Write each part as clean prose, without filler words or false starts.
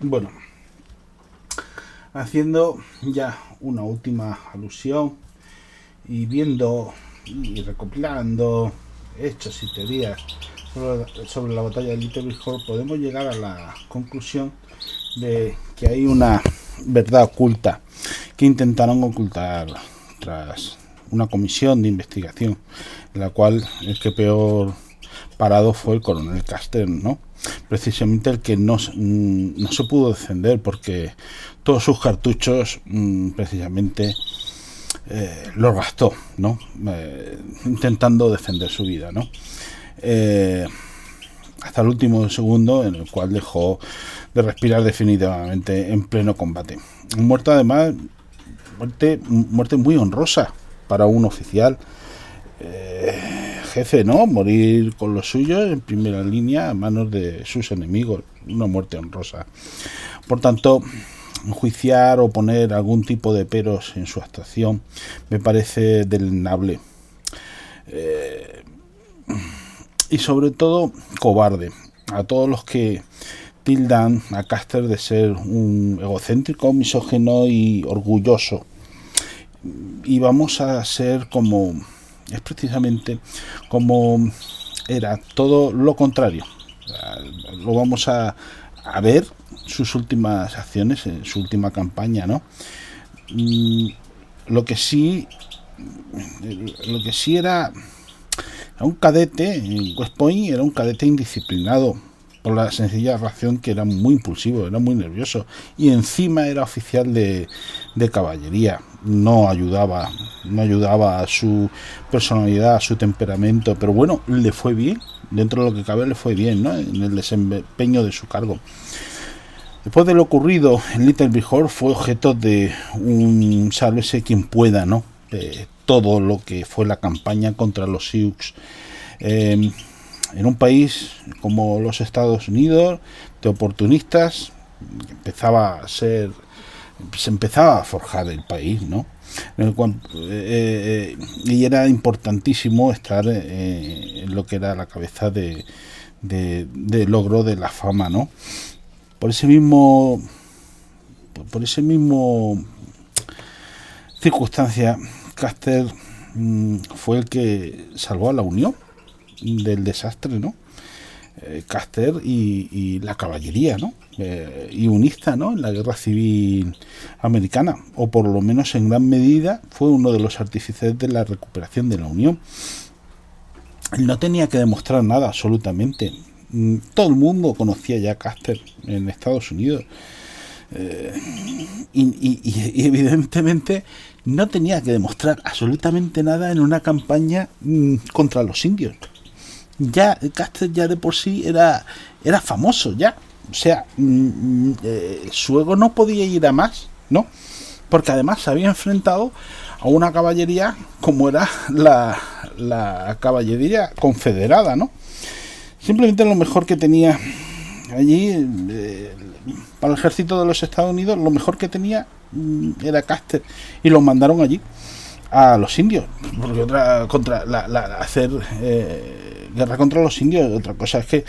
Bueno, haciendo ya una última alusión y viendo y recopilando hechos y teorías sobre la batalla de Little Big Horn, podemos llegar a la conclusión de que hay una verdad oculta que intentaron ocultar tras una comisión de investigación, en la cual el que peor parado fue el coronel Custer, ¿no? Precisamente el que no se pudo defender, porque todos sus cartuchos precisamente los gastó, ¿no? Intentando defender su vida, ¿no? Hasta el último segundo, en el cual dejó de respirar definitivamente en pleno combate. Muerto además, muerte muy honrosa para un oficial jefe, ¿no? Morir con los suyos en primera línea a manos de sus enemigos, una muerte honrosa. Por tanto, enjuiciar o poner algún tipo de peros en su actuación me parece deleznable y sobre todo cobarde. A todos los que tildan a Custer de ser un egocéntrico, misógino y orgulloso, y vamos a ser como es precisamente como era todo lo contrario. Lo vamos a ver sus últimas acciones, en su última campaña, ¿no? Lo que sí era un cadete en West Point, era un cadete indisciplinado, por la sencilla razón que era muy impulsivo, era muy nervioso, y encima era oficial de caballería. No ayudaba a su personalidad, a su temperamento, pero bueno, le fue bien, dentro de lo que cabe le fue bien, ¿no? En el desempeño de su cargo. Después de lo ocurrido en Little Big Horn, fue objeto de un sálvese quien pueda, ¿no? Todo lo que fue la campaña contra los Sioux. En un país como los Estados Unidos, de oportunistas, se empezaba a forjar el país, ¿no? En el cual, y era importantísimo estar en lo que era la cabeza de logro de la fama, ¿no? Por ese mismo circunstancia, Custer fue el que salvó a la Unión del desastre, ¿no? Custer y la caballería, ¿no? Y unista, ¿no? En la guerra civil americana, o por lo menos en gran medida fue uno de los artífices de la recuperación de la Unión. Él no tenía que demostrar nada, absolutamente. Todo el mundo conocía ya a Custer en Estados Unidos, y evidentemente no tenía que demostrar absolutamente nada en una campaña contra los indios. Ya Custer ya de por sí era famoso ya, o sea, su ego no podía ir a más, ¿no? Porque además se había enfrentado a una caballería como era la caballería confederada, ¿no? Simplemente lo mejor que tenía allí para el ejército de los Estados Unidos, lo mejor que tenía era Custer, y lo mandaron allí a los indios, porque hacer guerra contra los indios. Otra cosa es que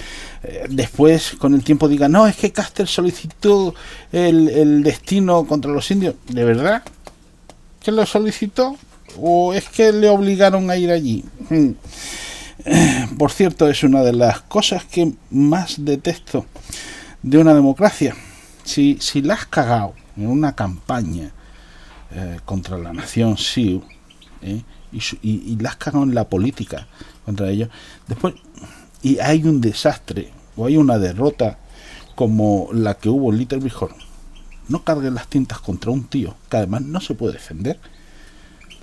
después con el tiempo digan, no, es que Custer solicitó el destino contra los indios. ¿De verdad que lo solicitó o es que le obligaron a ir allí? Por cierto, es una de las cosas que más detesto de una democracia. Si la has cagado en una campaña contra la nación Sioux, y la has cagado en la política contra ellos, después, y hay un desastre o hay una derrota como la que hubo en Little Big Horn, no cargues las tintas contra un tío que además no se puede defender.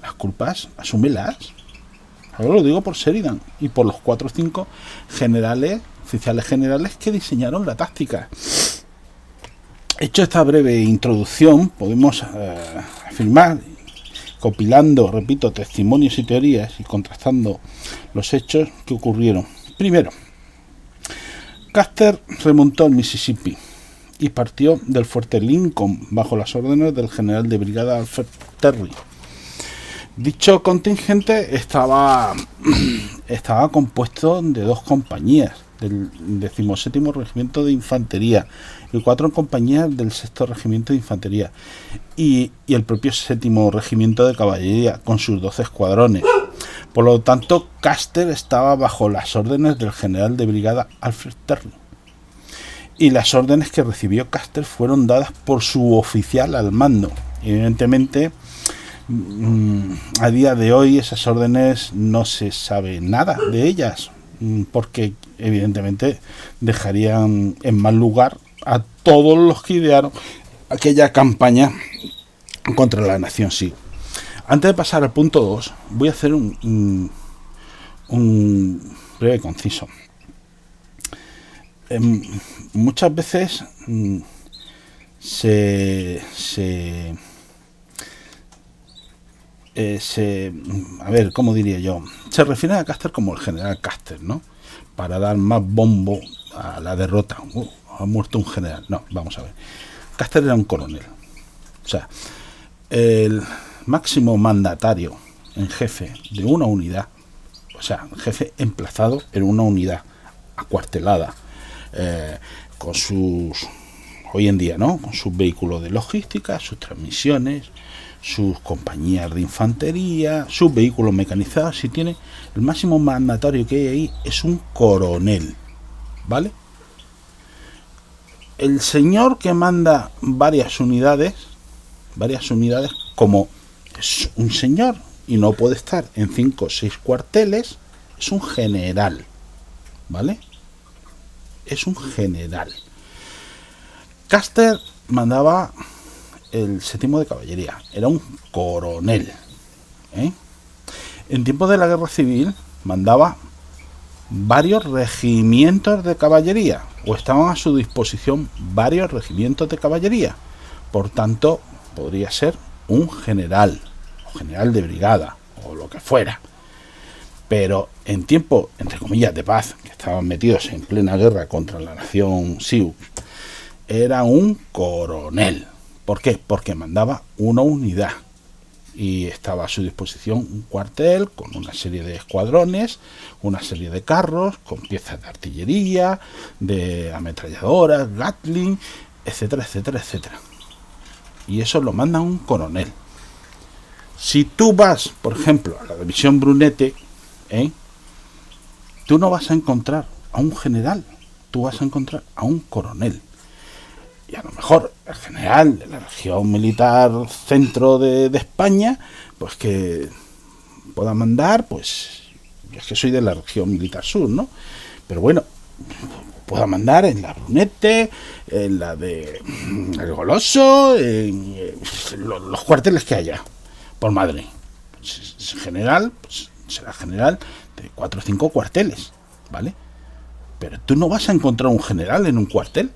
Las culpas, asúmelas. Ahora lo digo por Sheridan y por los 4 o 5 oficiales generales que diseñaron la táctica. Hecho esta breve introducción, podemos afirmar, compilando, repito, testimonios y teorías y contrastando los hechos que ocurrieron. Primero, Custer remontó al Mississippi y partió del fuerte Lincoln bajo las órdenes del general de brigada Alfred Terry. Dicho contingente estaba compuesto de 2 compañías del 17º Regimiento de Infantería y 4 compañías del 6º Regimiento de Infantería y el propio 7º Regimiento de Caballería con sus 12 escuadrones. Por lo tanto, Custer estaba bajo las órdenes del general de brigada Alfred Terry, y las órdenes que recibió Custer fueron dadas por su oficial al mando. Evidentemente, a día de hoy esas órdenes no se sabe nada de ellas, porque evidentemente dejarían en mal lugar a todos los que idearon aquella campaña contra la nación Sioux. Antes de pasar al punto 2, voy a hacer un breve y conciso. Muchas veces a ver, ¿cómo diría yo? Se refiere a Custer como el general Custer, ¿no? Para dar más bombo a la derrota. Ha muerto un general. No, vamos a ver. Custer era un coronel. O sea, el máximo mandatario en jefe de una unidad, o sea, jefe emplazado en una unidad acuartelada, con sus, hoy en día, ¿no? Con sus vehículos de logística, sus transmisiones, sus compañías de infantería, sus vehículos mecanizados. Si tiene, el máximo mandatario que hay ahí es un coronel, ¿vale? El señor que manda varias unidades, como es un señor y no puede estar en 5 o 6 cuarteles, es un general, ¿vale? Es un general. Custer mandaba el 7º de caballería, era un coronel, ¿eh? En tiempos de la guerra civil mandaba varios regimientos de caballería, o estaban a su disposición varios regimientos de caballería. Por tanto, podría ser un general, o general de brigada, o lo que fuera. Pero en tiempo, entre comillas, de paz, que estaban metidos en plena guerra contra la nación Sioux, era un coronel. ¿Por qué? Porque mandaba una unidad y estaba a su disposición un cuartel con una serie de escuadrones, una serie de carros con piezas de artillería, de ametralladoras, Gatling, etcétera, etcétera, etcétera. Y eso lo manda un coronel. Si tú vas, por ejemplo, a la división Brunete, tú no vas a encontrar a un general, tú vas a encontrar a un coronel. Y a lo mejor el general de la región militar centro de España, pues que pueda mandar, pues yo es que soy de la región militar sur, ¿no? Pero bueno, pueda mandar en la Brunete, en la de El Goloso, en los cuarteles que haya, por Madrid. Pues, general, pues será general de 4 o 5 cuarteles, ¿vale? Pero tú no vas a encontrar un general en un cuartel.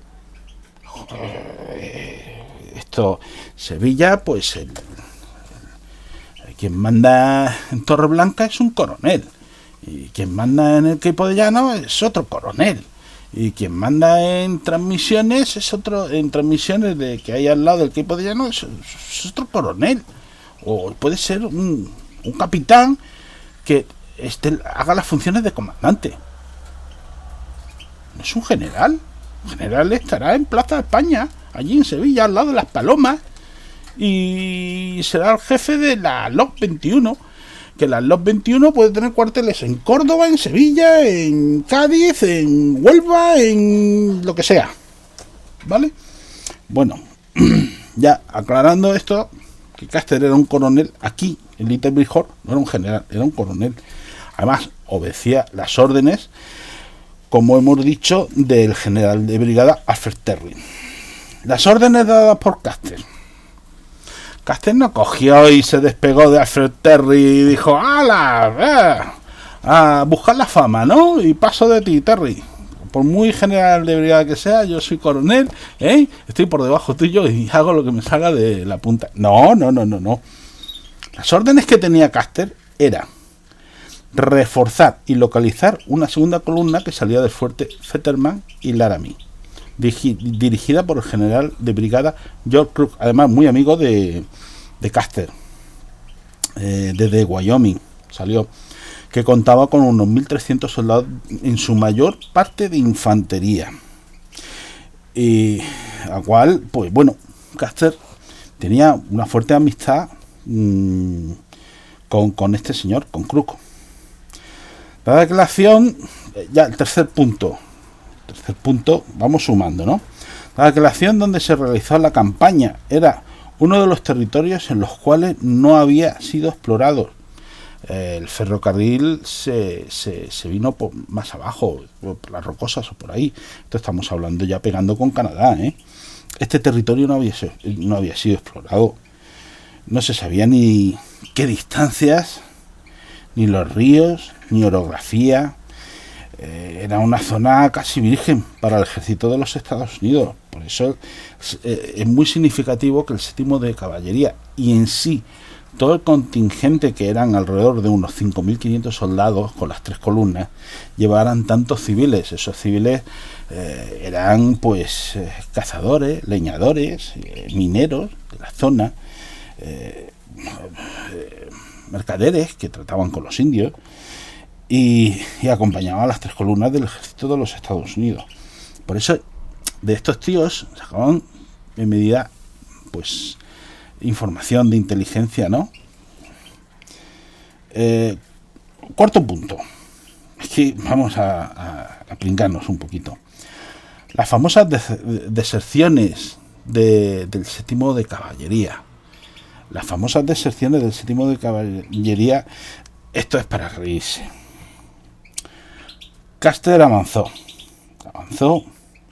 Esto, Sevilla, pues quien manda en Torreblanca es un coronel, y quien manda en el Queipo de Llano es otro coronel, y quien manda en transmisiones es otro, en transmisiones de que hay al lado del Queipo de Llano es otro coronel, o puede ser un capitán que haga las funciones de comandante. No es un general. El general estará en Plaza de España, allí en Sevilla, al lado de Las Palomas, y será el jefe de la LOC 21, que la LOC 21 puede tener cuarteles en Córdoba, en Sevilla, en Cádiz, en Huelva, en lo que sea, ¿vale? Bueno, ya aclarando esto, que Custer era un coronel, aquí en Little Big-Horn no era un general, era un coronel. Además, obedecía las órdenes, como hemos dicho, del general de brigada Alfred Terry. Las órdenes dadas por Custer. Custer no cogió y se despegó de Alfred Terry y dijo: ¡hala! A buscar la fama, ¿no? Y paso de ti, Terry. Por muy general de brigada que sea, yo soy coronel, estoy por debajo tuyo y hago lo que me salga de la punta. No. Las órdenes que tenía Custer era reforzar y localizar una segunda columna que salía del fuerte Fetterman y Laramie, dirigida por el general de brigada George Crook, además muy amigo de Custer, desde Wyoming salió. que contaba con unos 1.300 soldados, en su mayor parte de infantería. Y a cual, pues bueno, Custer tenía una fuerte amistad con este señor, con Crook. La declaración, ya el tercer punto, vamos sumando, ¿no? La declaración donde se realizó la campaña era uno de los territorios en los cuales no había sido explorado. El ferrocarril se vino más abajo, por las rocosas o por ahí. Esto estamos hablando ya pegando con Canadá, ¿eh? Este territorio no había sido explorado. No se sabía ni qué distancias, ni los ríos, ni orografía. Era una zona casi virgen para el ejército de los Estados Unidos. Por eso es muy significativo que el 7º de caballería y en sí todo el contingente, que eran alrededor de unos 5.500 soldados con las 3 columnas, llevaran tantos civiles. Esos civiles eran pues cazadores, leñadores, mineros de la zona, mercaderes que trataban con los indios y acompañaban a las 3 columnas del ejército de los Estados Unidos. Por eso de estos tíos sacaban en medida pues información de inteligencia, ¿no? Cuarto punto. Aquí vamos a pringarnos un poquito. Las famosas deserciones del 7º de caballería. Las famosas deserciones del 7º de caballería, esto es para reírse. Custer avanzó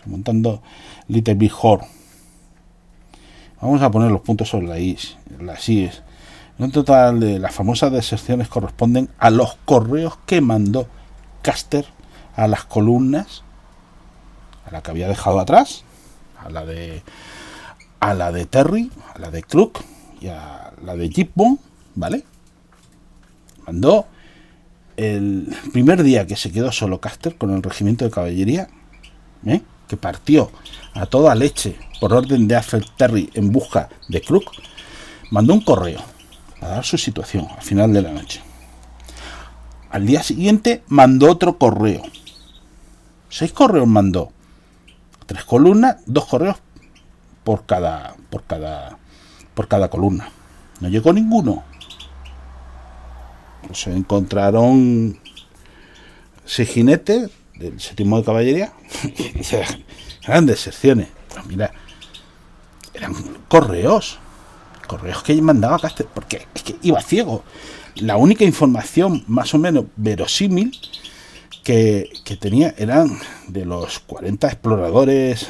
remontando Little Big Horn. Vamos a poner los puntos sobre las IES. En total, de las famosas deserciones corresponden a los correos que mandó Custer a las columnas, a la que había dejado atrás, a la de Terry, a la de Crook y a la de Gibbon, ¿vale? Mandó el primer día que se quedó solo Custer con el regimiento de caballería, que partió a toda leche por orden de Alfred Terry en busca de Crook, mandó un correo a dar su situación al final de la noche. Al día siguiente mandó otro correo. 6 correos mandó. 3 columnas, 2 correos por cada columna. No llegó ninguno. Se encontraron 6 jinetes del 7º de caballería. Eran deserciones. Pero mira, eran correos que mandaba Custer, porque es que iba ciego. La única información más o menos verosímil que tenía eran de los 40 exploradores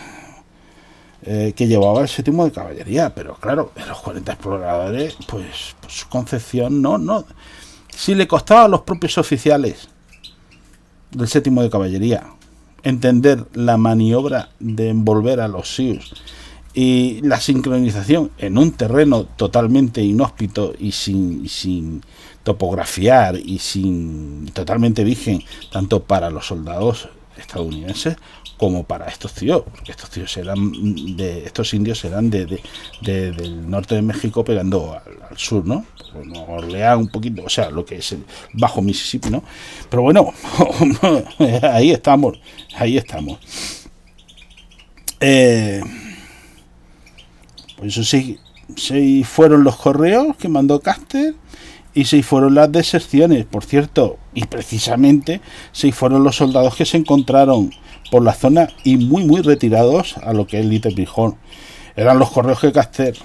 que llevaba el 7º de caballería. Pero claro, de los 40 exploradores, pues su concepción no. Si le costaba a los propios oficiales del 7º de caballería entender la maniobra de envolver a los Sioux y la sincronización en un terreno totalmente inhóspito y sin topografiar y totalmente virgen, tanto para los soldados estadounidenses como para estos tíos, porque estos indios eran del norte de México pegando al sur, ¿no? Orleans un poquito, o sea, lo que es el bajo Mississippi, ¿no? Pero bueno, ahí estamos. Pues eso sí, 6 fueron los correos que mandó Custer y 6 fueron las deserciones, por cierto, y precisamente 6 fueron los soldados que se encontraron por la zona y muy retirados a lo que es Little Big Horn. Eran los correos que Custer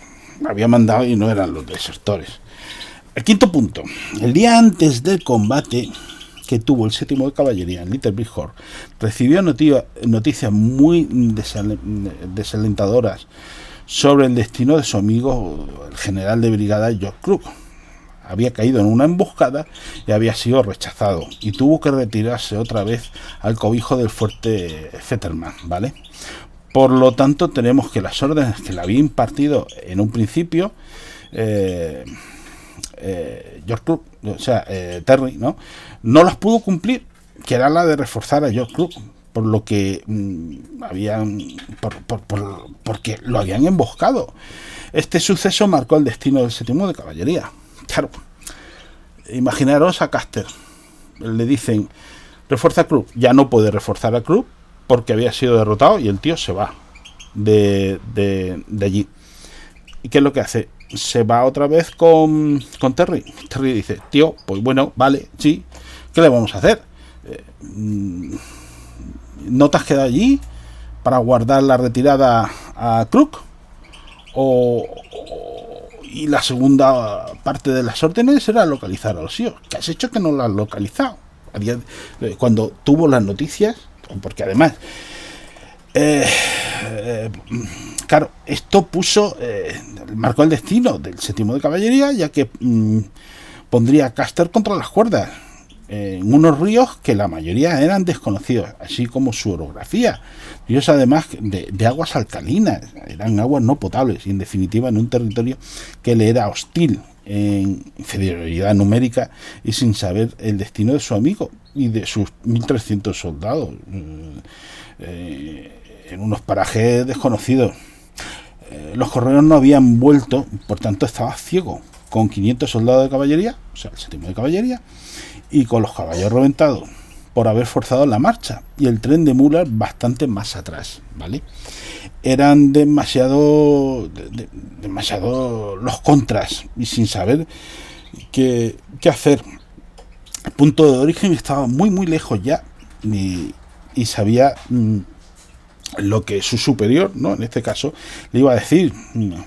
había mandado y no eran los desertores. El quinto punto. El día antes del combate que tuvo el 7º de caballería en Little Big Horn, recibió noticias muy desalentadoras sobre el destino de su amigo, el general de brigada George Crook. Había caído en una emboscada y había sido rechazado y tuvo que retirarse otra vez al cobijo del fuerte Fetterman, ¿vale? Por lo tanto, tenemos que las órdenes que le había impartido en un principio George Crook, o sea, Terry, no las pudo cumplir, que era la de reforzar a George Crook, por lo que porque lo habían emboscado. Este suceso marcó el destino del 7º de caballería. Claro, imaginaros a Custer le dicen refuerza a Krupp, ya no puede reforzar a Krupp porque había sido derrotado y el tío se va de allí. ¿Y qué es lo que hace? Se va otra vez con Terry. Terry dice, tío, pues bueno, vale, sí, ¿qué le vamos a hacer? ¿No te has quedado allí para guardar la retirada a Krupp? Y la segunda parte de las órdenes era localizar a los SEALs. ¿Qué has hecho que no lo has localizado? Cuando tuvo las noticias, porque además claro, esto marcó el destino del 7º de caballería, ya que pondría a Custer contra las cuerdas en unos ríos que la mayoría eran desconocidos, así como su orografía, ríos además de aguas alcalinas, eran aguas no potables y en definitiva en un territorio que le era hostil, en inferioridad numérica y sin saber el destino de su amigo y de sus 1.300 soldados en unos parajes desconocidos. Los correos no habían vuelto, por tanto estaba ciego, con 500 soldados de caballería, o sea, el 7º de caballería, y con los caballos reventados por haber forzado la marcha y el tren de mulas bastante más atrás, ¿vale? Eran demasiado los contras y sin saber qué hacer. El punto de origen estaba muy lejos ya y sabía lo que su superior, ¿no?, en este caso, le iba a decir: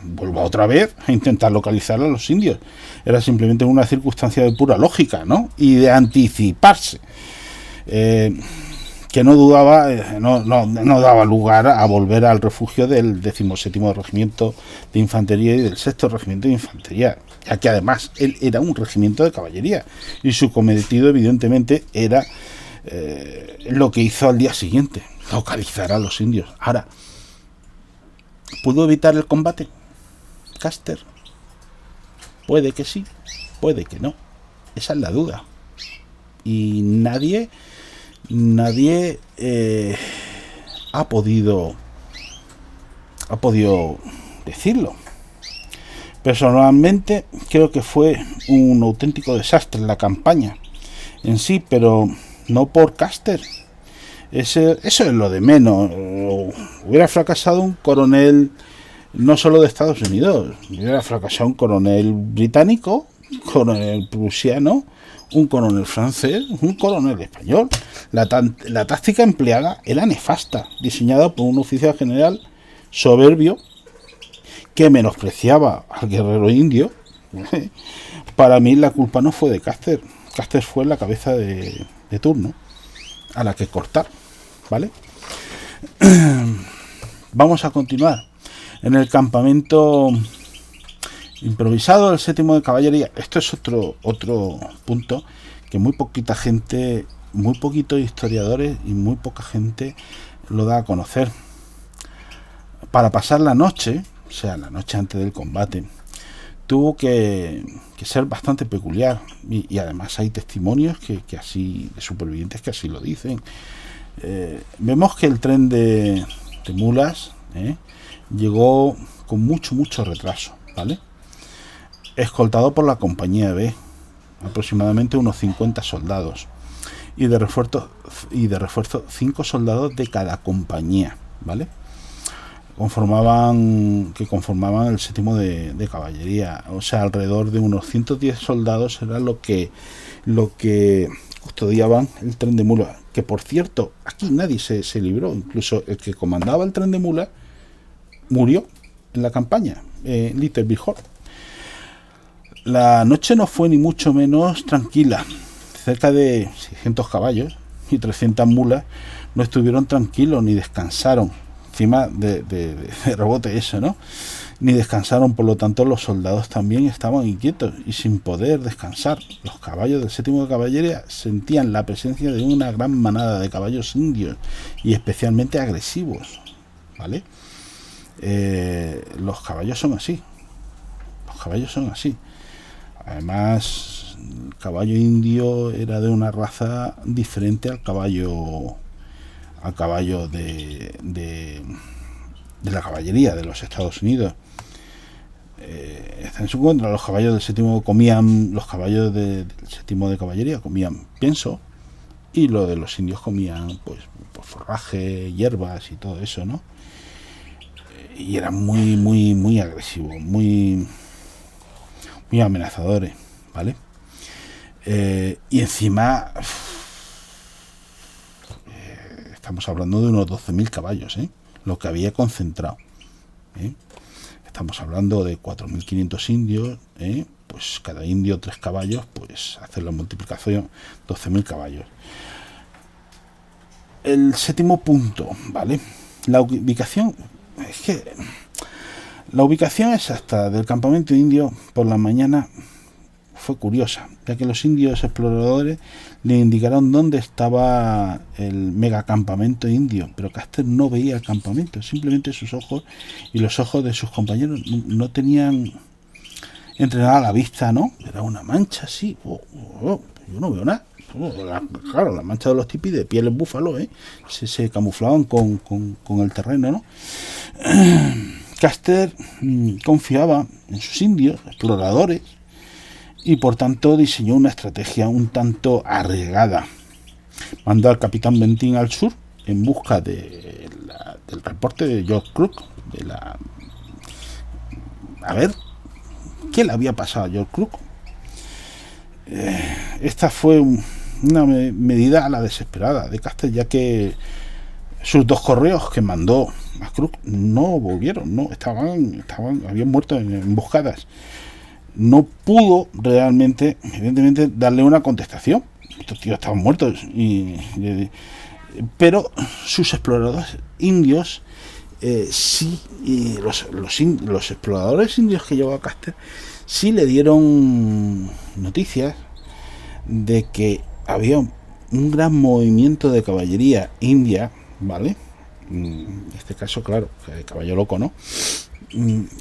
vuelva otra vez a intentar localizar a los indios. Era simplemente una circunstancia de pura lógica, ¿no?, y de anticiparse, que no dudaba, no daba lugar a volver al refugio del 17º Regimiento de Infantería y del 6º Regimiento de Infantería, ya que además él era un regimiento de caballería y su cometido evidentemente era lo que hizo al día siguiente: localizar a los indios. Ahora, ¿pudo evitar el combate Custer? Puede que sí, puede que no. Esa es la duda. Y nadie ha podido decirlo. Personalmente creo que fue un auténtico desastre la campaña en sí, pero no por Custer. Eso es lo de menos. Hubiera fracasado un coronel no solo de Estados Unidos, hubiera fracasado un coronel británico, un coronel prusiano, un coronel francés, un coronel español. La táctica empleada era nefasta, diseñada por un oficial general soberbio que menospreciaba al guerrero indio. Para mí la culpa no fue de Custer. Custer fue la cabeza de turno a la que cortar, ¿vale? Vamos a continuar. En el campamento improvisado del 7º de caballería, esto es otro punto que muy poquita gente, muy poquitos historiadores y muy poca gente lo da a conocer. Para pasar la noche, o sea, la noche antes del combate, tuvo que ser bastante peculiar, y además hay testimonios que así, de supervivientes, que así lo dicen. Vemos que el tren de mulas llegó con mucho retraso, ¿vale? Escoltado por la compañía B, aproximadamente unos 50 soldados, y de refuerzo 5 soldados de cada compañía, ¿vale? Conformaban el 7º de caballería, o sea, alrededor de unos 110 soldados era lo que custodiaban el tren de mulas, que por cierto, aquí nadie se libró. Incluso el que comandaba el tren de mulas murió en la campaña, Little Big. La noche no fue ni mucho menos tranquila. Cerca de 600 caballos y 300 mulas no estuvieron tranquilos ni descansaron. Encima de rebote eso, ¿no? Ni descansaron, por lo tanto los soldados también estaban inquietos y sin poder descansar. Los caballos del 7º de caballería sentían la presencia de una gran manada de caballos indios y especialmente agresivos, ¿vale? Los caballos son así. Además, el caballo indio era de una raza diferente al caballo de la caballería de los Estados Unidos. está en su contra. Los caballos del séptimo comían, los caballos del séptimo de caballería comían pienso, y lo de los indios comían pues forraje, hierbas y todo eso, ¿no? Y eran muy agresivos, muy amenazadores, ¿vale? Y encima estamos hablando de unos 12.000 caballos, lo que había concentrado, estamos hablando de 4.500 indios, pues cada indio 3 caballos, pues hacer la multiplicación, 12.000 caballos. El séptimo punto, ¿vale? La ubicación, es que la ubicación exacta del campamento indio por la mañana fue curiosa, ya que los indios exploradores le indicaron dónde estaba el megacampamento indio, pero Custer no veía el campamento, simplemente sus ojos y los ojos de sus compañeros no tenían entrenada la vista, ¿no? Era una mancha así, yo no veo nada. Claro, la mancha de los tipis de pieles búfalo, se camuflaban con el terreno, ¿no? Custer confiaba en sus indios exploradores y por tanto diseñó una estrategia un tanto arriesgada. Mandó al capitán Bentín al sur en busca del reporte de George Crook, a ver qué le había pasado a George Crook. Esta fue una medida a la desesperada de Custer, ya que sus 2 correos que mandó a Crook no volvieron, no habían muerto en emboscadas. No pudo realmente, evidentemente, darle una contestación. Estos tíos estaban muertos, pero sus exploradores indios sí, y los exploradores indios que llevó a Custer sí le dieron noticias de que había un gran movimiento de caballería india, ¿vale? En este caso, claro, el caballo loco, ¿no?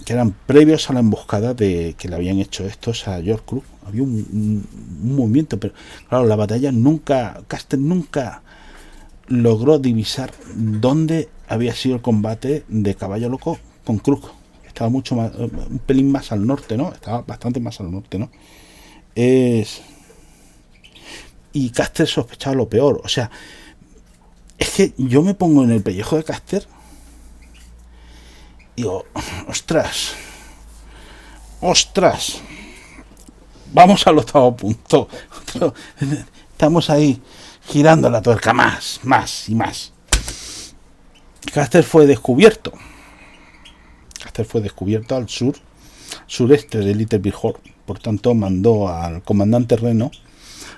Que eran previos a la emboscada que le habían hecho estos a George Crook. Había un movimiento, pero claro, la batalla Custer nunca logró divisar dónde había sido el combate de caballo loco con Crook. Estaba mucho más, un pelín más al norte, ¿no? Estaba bastante más al norte, ¿no? Y Custer sospechaba lo peor. O sea, es que yo me pongo en el pellejo de Custer y digo, ostras, vamos al 8º punto. Estamos ahí girando la tuerca más y más. Custer fue descubierto al sureste de Little Big Horn. Por tanto, mandó al comandante Reno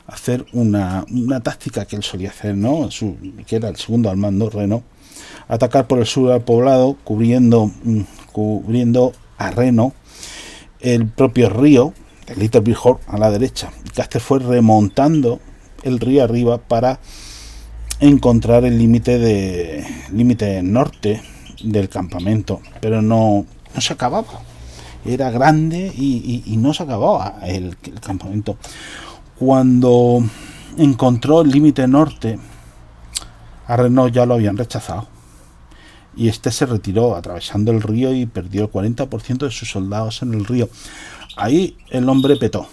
a hacer una táctica que él solía hacer, ¿no? Que era el segundo al mando, Reno, atacar por el sur al poblado, cubriendo a Reno el propio río de Little Big Horn a la derecha. Custer fue remontando el río arriba para encontrar el límite norte del campamento, pero no se acababa. Era grande y no se acababa el campamento. Cuando encontró el límite norte, a Reno ya lo habían rechazado y este se retiró atravesando el río y perdió el 40% de sus soldados en el río. Ahí el hombre petó,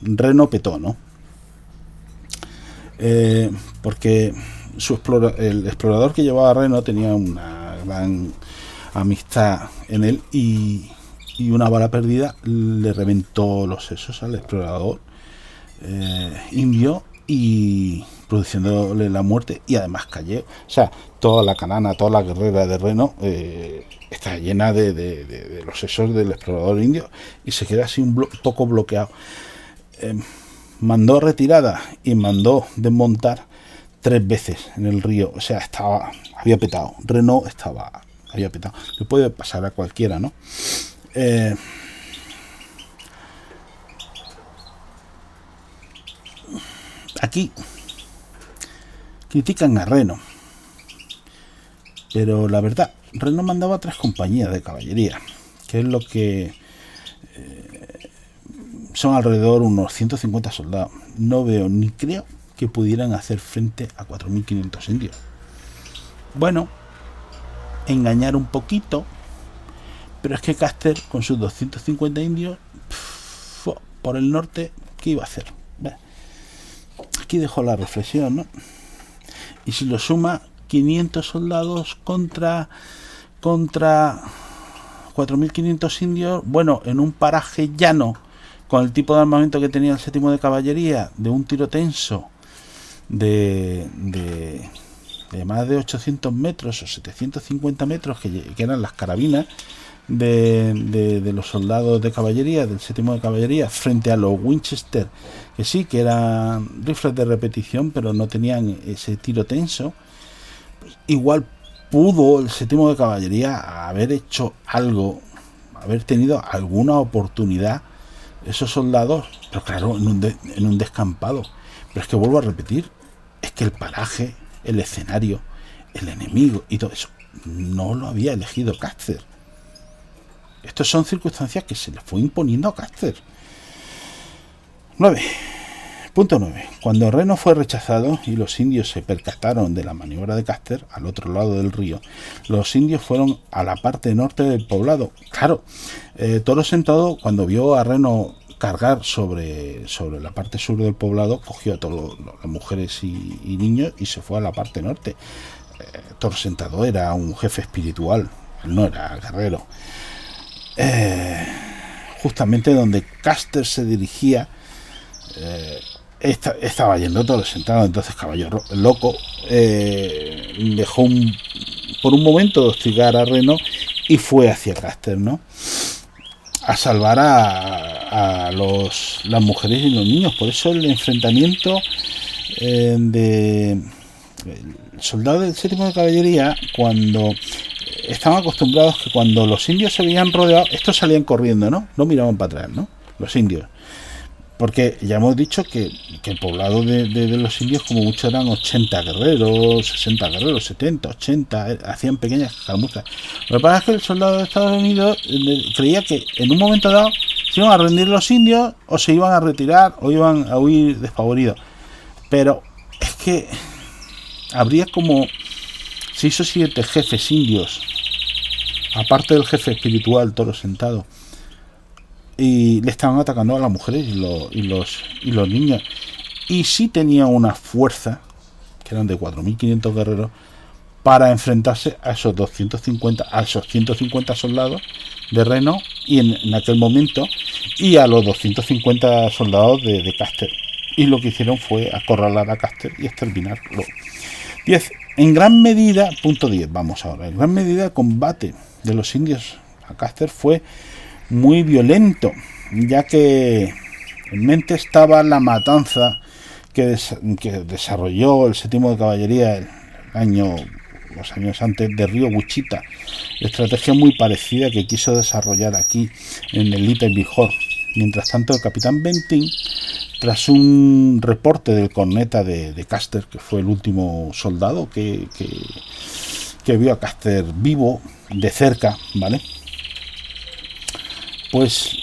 Reno petó, ¿no? Porque el explorador que llevaba a Reno tenía una gran amistad en él y una bala perdida le reventó los sesos al explorador indio y produciéndole la muerte y además cayó. O sea, toda la canana, toda la guerrera de Reno está llena de los sesos del explorador indio y se queda así un poco bloqueado. Mandó retirada y mandó desmontar 3 veces en el río. O sea, había petado. Reno había petado. Le puede pasar a cualquiera, ¿no? Aquí critican a Reno, pero la verdad, Reno mandaba 3 compañías de caballería, que es lo que son alrededor unos 150 soldados. No veo ni creo que pudieran hacer frente a 4.500 indios. Bueno, engañar un poquito, Pero es que Custer, con sus 250 indios, por el norte, ¿qué iba a hacer? Aquí dejo la reflexión, ¿no? Y si lo suma, 500 soldados contra 4.500 indios, bueno, en un paraje llano, con el tipo de armamento que tenía el 7º de caballería, de un tiro tenso de más de 800 metros o 750 metros, que eran las carabinas de los soldados de caballería, del 7º de caballería, frente a los Winchester, que sí, que eran rifles de repetición, pero no tenían ese tiro tenso. Pues igual pudo el 7º de caballería haber hecho algo, haber tenido alguna oportunidad esos soldados, pero claro, en un descampado. Pero es que vuelvo a repetir, es que el paraje, el escenario, el enemigo y todo eso no lo había elegido Custer. Estas son circunstancias que se le fue imponiendo a Custer. 9. Punto 9. Cuando Reno fue rechazado y los indios se percataron de la maniobra de Custer al otro lado del río, los indios fueron a la parte norte del poblado. Claro, Toro Sentado, cuando vio a Reno cargar sobre la parte sur del poblado, cogió a todas las mujeres y niños y se fue a la parte norte. Toro Sentado era un jefe espiritual, no era guerrero. Justamente donde Custer se dirigía, estaba yendo Toro Sentado. Entonces Caballo Loco dejó por un momento de hostigar a Reno y fue hacia Custer, ¿no?, a salvar a las mujeres y los niños. Por eso el enfrentamiento de el soldado del 7º de caballería, cuando estaban acostumbrados que cuando los indios se habían rodeado, estos salían corriendo, no miraban para atrás, ¿no?, los indios, porque ya hemos dicho que el poblado de los indios como mucho eran 80 guerreros, 60 guerreros, 70, 80, hacían pequeñas escaramuzas. Lo que pasa es que el soldado de Estados Unidos creía que en un momento dado se iban a rendir los indios, o se iban a retirar, o iban a huir despavoridos. Pero es que habría como 6 o 7 jefes indios, aparte del jefe espiritual Toro Sentado, y le estaban atacando a las mujeres y los niños. Y sí tenía una fuerza, que eran de 4.500 guerreros, para enfrentarse a esos 150 soldados de Reno, y en aquel momento, y a los 250 soldados de Custer. Y lo que hicieron fue acorralar a Custer y exterminarlo. 10. En gran medida, punto 10, vamos ahora. En gran medida el combate de los indios a Custer fue muy violento, ya que en mente estaba la matanza que desarrolló el 7º de caballería los años antes de Río Wichita, estrategia muy parecida que quiso desarrollar aquí en el Little Bighorn. Mientras tanto, el capitán Bentinck, tras un reporte del corneta de Custer, que fue el último soldado que vio a Custer vivo de cerca, ¿vale?, pues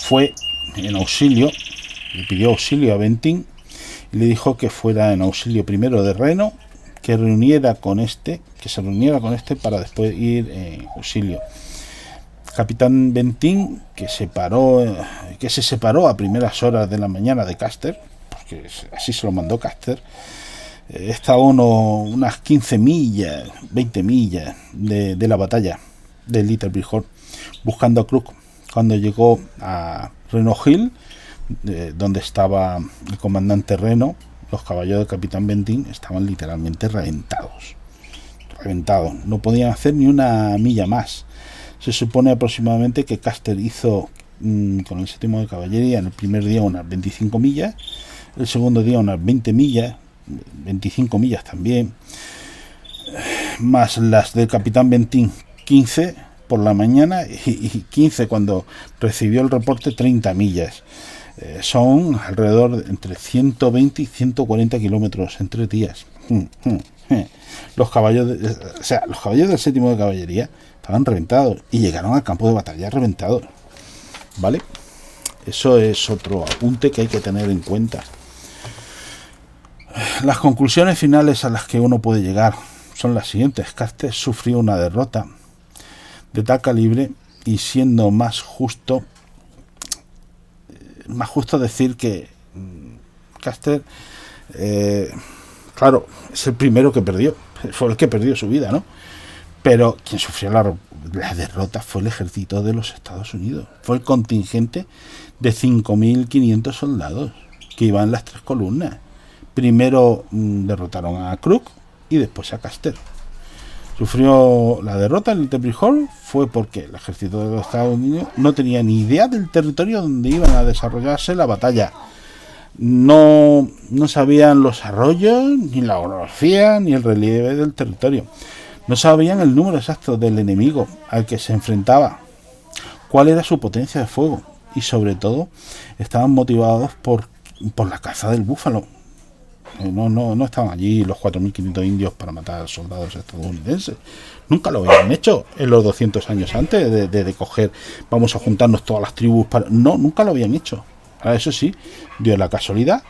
fue en auxilio, le pidió auxilio a Bentinck y le dijo que fuera en auxilio primero de Reno, que se reuniera con este para después ir en auxilio. Capitán Bentinck, que se separó a primeras horas de la mañana de Custer, porque así se lo mandó Custer, estaba unas 15 millas, 20 millas de la batalla de Little Bighorn, buscando a Crook. Cuando llegó a Reno Hill, donde estaba el comandante Reno, los caballos del capitán Bentinck estaban literalmente reventados, no podían hacer ni una milla más. Se supone aproximadamente que Custer hizo con el 7º de caballería en el primer día unas 25 millas, el segundo día unas 20 millas, 25 millas también, más las del capitán Bentinck 15 por la mañana y 15 cuando recibió el reporte, 30 millas. Son alrededor de entre 120 y 140 kilómetros entre días. Los caballos del 7º de caballería estaban reventados y llegaron al campo de batalla reventados, ¿vale? Eso es otro apunte que hay que tener en cuenta. Las conclusiones finales a las que uno puede llegar son las siguientes. Custer sufrió una derrota de tal calibre, y siendo más justo decir que Custer, claro, es el primero que perdió, fue el que perdió su vida, ¿no? Pero quien sufrió la derrota fue el ejército de los Estados Unidos, fue el contingente de 5.500 soldados que iban en las tres columnas. Primero derrotaron a Crook y después a Custer. Sufrió la derrota en el Little Bighorn fue porque el ejército de los Estados Unidos no tenía ni idea del territorio donde iban a desarrollarse la batalla. No sabían los arroyos, ni la orografía, ni el relieve del territorio. No sabían el número exacto del enemigo al que se enfrentaba, cuál era su potencia de fuego, y sobre todo estaban motivados por la caza del búfalo. No estaban allí los 4.500 indios para matar soldados estadounidenses. Nunca lo habían hecho en los 200 años antes de coger, vamos a juntarnos todas las tribus para... No, nunca lo habían hecho. Ahora, eso sí, dio la casualidad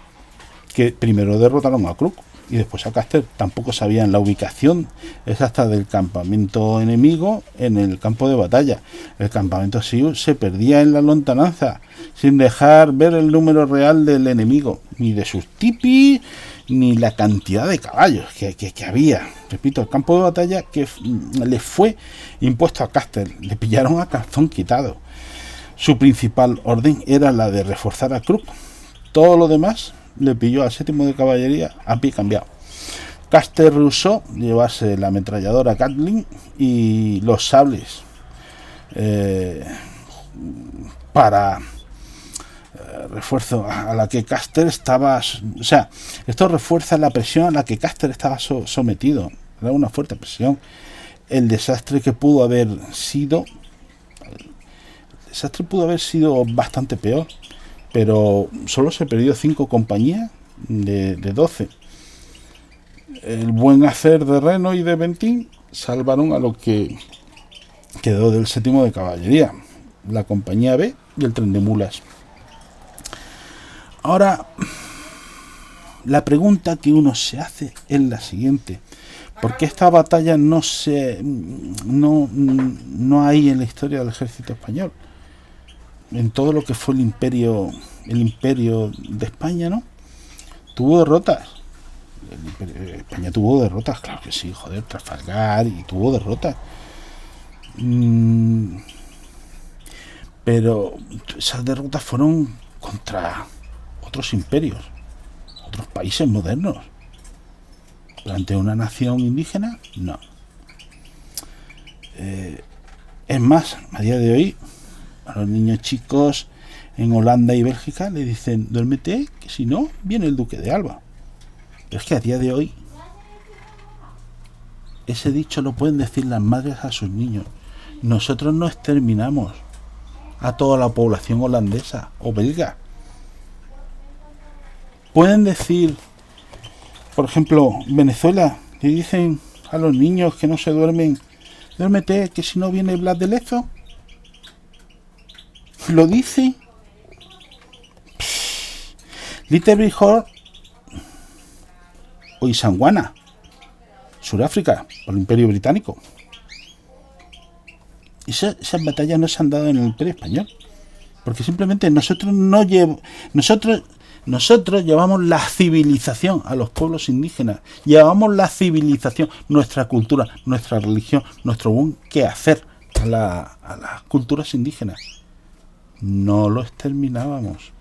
que primero derrotaron a Crook y después a Custer. Tampoco sabían la ubicación exacta del campamento enemigo en el campo de batalla. El campamento Sioux se perdía en la lontananza, sin dejar ver el número real del enemigo, ni de sus tipis, ni la cantidad de caballos que había. Repito, el campo de batalla que le fue impuesto a Custer, le pillaron a calzón quitado. Su principal orden era la de reforzar a Crook. Todo lo demás le pilló al 7º de caballería a pie cambiado. Custer rehusó llevarse la ametralladora Gatling y los sables para refuerzo a la que Custer estaba, o sea, esto refuerza la presión a la que Custer estaba sometido. Era una fuerte presión. El desastre pudo haber sido bastante peor, pero solo se perdió 5 compañías de 12. El buen hacer de Reno y de Bentín salvaron a lo que quedó del 7º de caballería, la compañía B y el tren de mulas. Ahora, la pregunta que uno se hace es la siguiente: ¿por qué esta batalla no hay en la historia del ejército español? En todo lo que fue el imperio de España, ¿no? Tuvo derrotas. España tuvo derrotas, claro que sí, joder, Trafalgar, y tuvo derrotas. Pero esas derrotas fueron contra otros imperios, otros países modernos. Ante una nación indígena, no. Es más, a día de hoy, a los niños chicos en Holanda y Bélgica le dicen: duérmete, que si no, viene el duque de Alba. Pero es que a día de hoy ese dicho lo pueden decir las madres a sus niños. Nosotros no exterminamos a toda la población holandesa o belga. Pueden decir, por ejemplo, Venezuela, le dicen a los niños que no se duermen: duérmete, que si no viene Blas de Lezo. Lo dice. Little Bighorn o Isandlwana, Sudáfrica, por el Imperio Británico. Esas batallas no se han dado en el Imperio Español, porque simplemente nosotros llevamos la civilización a los pueblos indígenas, llevamos la civilización, nuestra cultura, nuestra religión, nuestro buen quehacer a las culturas indígenas. No lo exterminábamos.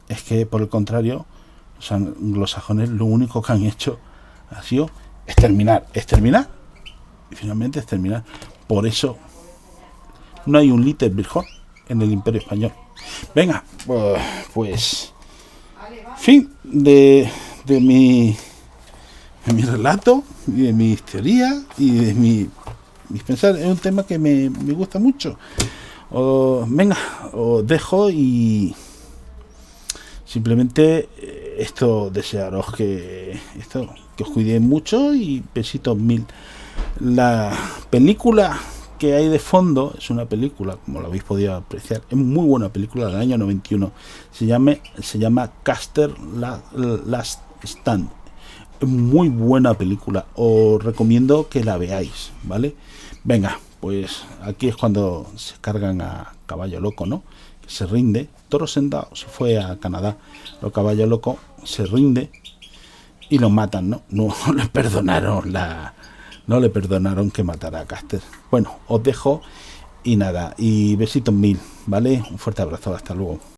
Es que, por el contrario, los anglosajones lo único que han hecho ha sido exterminar y finalmente exterminar. Por eso no hay un Little Bighorn en el Imperio Español. Venga, pues fin de mi relato y de mis teorías y de mis pensar. Es un tema que me gusta mucho. Venga, os dejo y simplemente desearos que os cuidéis mucho y besitos mil. La película que hay de fondo es una película, como lo habéis podido apreciar, es muy buena película del año 91. Se llama Custer Last Stand. Es muy buena película, os recomiendo que la veáis, ¿vale? Venga, pues aquí es cuando se cargan a Caballo Loco, ¿no? Que se rinde. Toro Sentado se fue a Canadá, pero Caballo Loco se rinde y lo matan, ¿no? No le perdonaron que matara a Caster. Bueno, os dejo y nada, y besitos mil, ¿vale? Un fuerte abrazo, hasta luego.